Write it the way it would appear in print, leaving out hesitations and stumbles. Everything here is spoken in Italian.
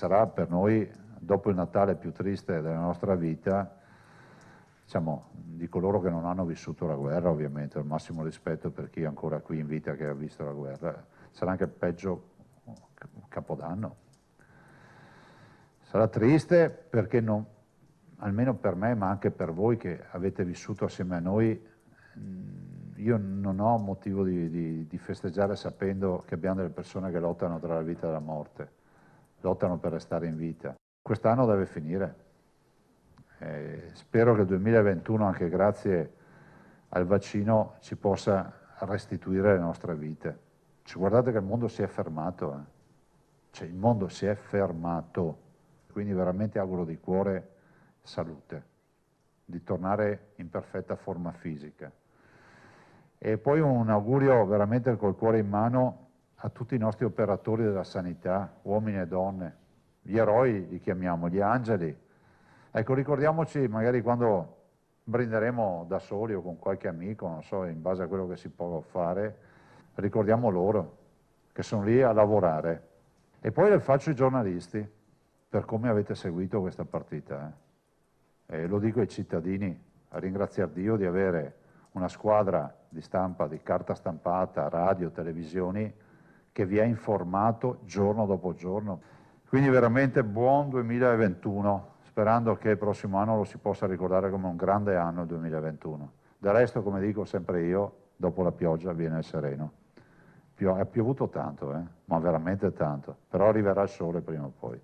sarà per noi, dopo il Natale più triste della nostra vita, diciamo, di coloro che non hanno vissuto la guerra, ovviamente, il massimo rispetto per chi è ancora qui in vita che ha visto la guerra, sarà anche il peggio Capodanno. Sarà triste perché non, almeno per me, ma anche per voi che avete vissuto assieme a noi, io non ho motivo di festeggiare sapendo che abbiamo delle persone che lottano tra la vita e la morte, lottano per restare in vita. Quest'anno deve finire. Spero che il 2021, anche grazie al vaccino, ci possa restituire le nostre vite. Cioè, guardate che il mondo si è fermato, Cioè, il mondo si è fermato, quindi veramente auguro di cuore salute, di tornare in perfetta forma fisica. E poi un augurio veramente col cuore in mano a tutti i nostri operatori della sanità, uomini e donne, gli eroi li chiamiamo, gli angeli. Ecco, ricordiamoci magari quando brinderemo da soli o con qualche amico, non so, in base a quello che si può fare, ricordiamo loro che sono lì a lavorare. E poi le faccio ai giornalisti per come avete seguito questa partita. E lo dico ai cittadini, a ringraziar Dio di avere una squadra di stampa, di carta stampata, radio, televisioni, che vi ha informato giorno dopo giorno. Quindi veramente buon 2021, sperando che il prossimo anno lo si possa ricordare come un grande anno il 2021. Del resto, come dico sempre io, dopo la pioggia viene il sereno. È piovuto tanto, ma veramente tanto, però arriverà il sole prima o poi.